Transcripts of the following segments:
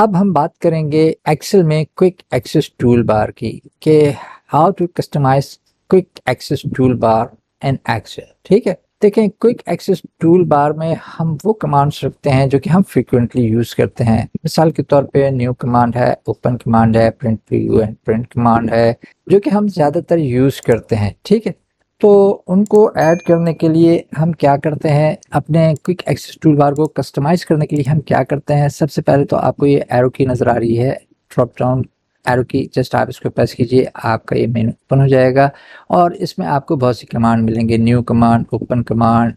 अब हम बात करेंगे एक्सेल में क्विक एक्सेस टूल बार की कि how to customise quick access tool bar in Excel. ठीक है, देखें क्विक एक्सेस टूल बार में हम वो कमांड्स रखते हैं जो कि हम फ्रीक्वेंटली यूज करते हैं। मिसाल के तौर पे न्यू कमांड है, ओपन कमांड है, print preview and print command है, जो कि हम ज़्यादातर यूज करते हैं। ठीक है, तो उनको ऐड करने के लिए हम क्या करते हैं, अपने क्विक एक्सेस टूल बार को कस्टमाइज करने के लिए हम क्या करते हैं। सबसे पहले तो आपको ये एरो की नज़र आ रही है, ड्रॉप डाउन एरो की, जस्ट आप इसको प्रेस कीजिए, आपका ये मेनू ओपन हो जाएगा और इसमें आपको बहुत सी कमांड मिलेंगे, new command, open command,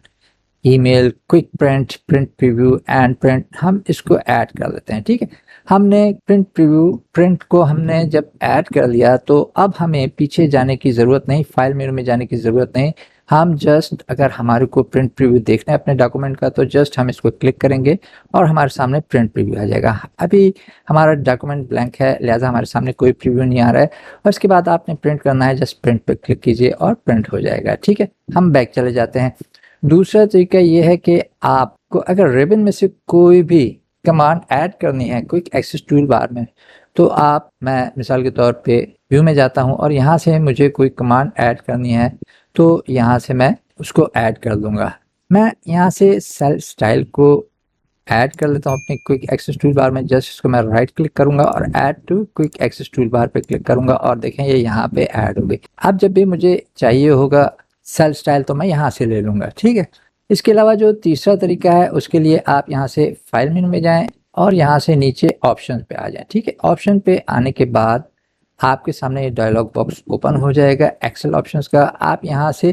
email, quick print, print preview and print. हम इसको ऐड कर लेते हैं। ठीक है, हमने प्रिंट प्रीव्यू प्रिंट को हमने जब ऐड कर लिया तो अब हमें पीछे जाने की ज़रूरत नहीं, फाइल मेनू में जाने की ज़रूरत नहीं। हम जस्ट अगर हमारे को प्रिंट प्रीव्यू देखना है अपने डॉक्यूमेंट का तो जस्ट हम इसको क्लिक करेंगे और हमारे सामने प्रिंट प्रीव्यू आ जाएगा। अभी हमारा डॉक्यूमेंट ब्लैंक है, लिहाजा हमारे सामने कोई प्रीव्यू नहीं आ रहा है और इसके बाद आपने प्रिंट करना है, जस्ट प्रिंट पे क्लिक कीजिए और प्रिंट हो जाएगा। ठीक है, हम बैक चले जाते हैं। दूसरा तरीका ये है कि आपको अगर रिबन में से कोई भी कमांड ऐड करनी है क्विक एक्सेस टूल बार में, तो मैं मिसाल के तौर पे व्यू में जाता हूं और यहाँ से मुझे कोई कमांड ऐड करनी है तो यहाँ से मैं उसको ऐड कर दूंगा। मैं यहाँ से सेल स्टाइल को ऐड कर लेता हूँ अपने क्विक एक्सेस टूल बार में। जस्ट इसको मैं राइट क्लिक करूंगा और add to quick access tool bar पे क्लिक करूंगा और देखें ये यहाँ पे ऐड हो गई। अब जब भी मुझे चाहिए होगा सेल स्टाइल तो मैं यहाँ से ले लूँगा। ठीक है, इसके अलावा जो तीसरा तरीका है उसके लिए आप यहाँ से फाइल मेनू में जाएं और यहाँ से नीचे ऑप्शन पे आ जाएं। ठीक है, ऑप्शन पे आने के बाद आपके सामने ये डायलॉग बॉक्स ओपन हो जाएगा एक्सेल ऑप्शंस का। आप यहाँ से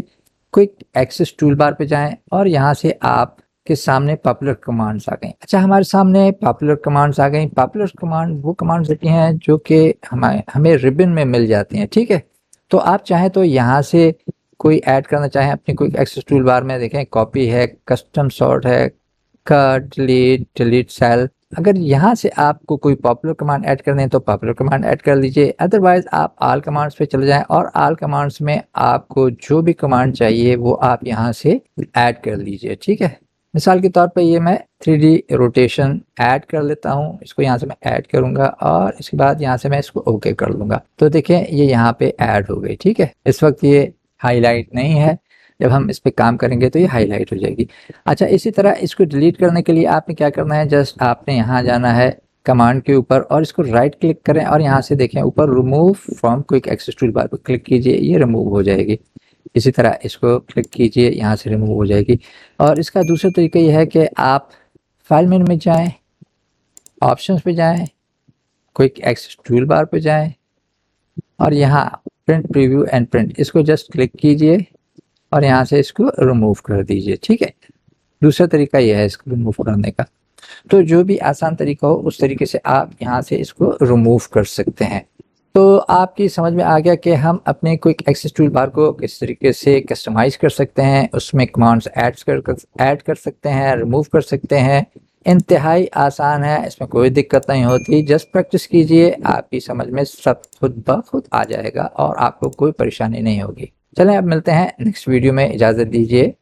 क्विक एक्सेस टूल बार पे जाएं और यहाँ से आपके सामने पॉपुलर कमांड्स आ गई। अच्छा, हमारे सामने पॉपुलर कमांड्स आ गई। पॉपुलर कमांड वो कमांड्स होती हैं जो कि हमें रिबन में मिल जाती हैं। ठीक है, तो आप चाहें तो यहाँ से कोई ऐड करना चाहें अपनी क्विक एक्सेस टूल बार में, देखें कॉपी है, कस्टम सॉर्ट है, कट, डिलीट सेल। अगर यहाँ से आपको कोई पॉपुलर कमांड ऐड करनी है तो पॉपुलर कमांड ऐड कर लीजिए, अदरवाइज आप ऑल कमांड्स पे चले जाएं और ऑल कमांड्स में आपको जो भी कमांड चाहिए वो आप यहाँ से ऐड कर लीजिए। ठीक है, मिसाल के तौर पे ये मैं 3D रोटेशन ऐड कर लेता हूँ, इसको यहाँ से मैं ऐड करूंगा और इसके बाद यहाँ से मैं इसको ओके कर लूंगा तो देखें ये यहाँ पे ऐड हो गई। ठीक है, इस वक्त ये हाईलाइट नहीं है, जब हम इस पे काम करेंगे तो ये हाईलाइट हो जाएगी। अच्छा, इसी तरह इसको डिलीट करने के लिए आपने क्या करना है, जस्ट आपने यहाँ जाना है कमांड के ऊपर और इसको राइट क्लिक करें और यहाँ से देखें ऊपर remove from quick access tool bar पर क्लिक कीजिए, ये रिमूव हो जाएगी। इसी तरह इसको क्लिक कीजिए, यहाँ से रिमूव हो जाएगी। और इसका दूसरा तरीका यह है कि आप फाइल मेनू में जाएं, ऑप्शंस पे जाएं, क्विक एक्सेस टूल बार पे जाएं और यहाँ प्रिंट प्रीव्यू एंड प्रिंट, इसको जस्ट क्लिक कीजिए और यहाँ से इसको रिमूव कर दीजिए। ठीक है, दूसरा तरीका यह है इसको रिमूव करने का। तो जो भी आसान तरीका हो उस तरीके से आप यहाँ से इसको रिमूव कर सकते हैं। तो आपकी समझ में आ गया कि हम अपने क्विक एक्सेस टूल बार को किस तरीके से कस्टमाइज कर सकते हैं, उसमें कमांड्स ऐड कर सकते हैं, रिमूव कर सकते हैं। इंतहाई आसान है, इसमें कोई दिक्कत नहीं होती। जस्ट प्रैक्टिस कीजिए, आपकी समझ में सब खुद ब खुद आ जाएगा और आपको कोई परेशानी नहीं होगी। चलें अब मिलते हैं नेक्स्ट वीडियो में, इजाज़त दीजिए।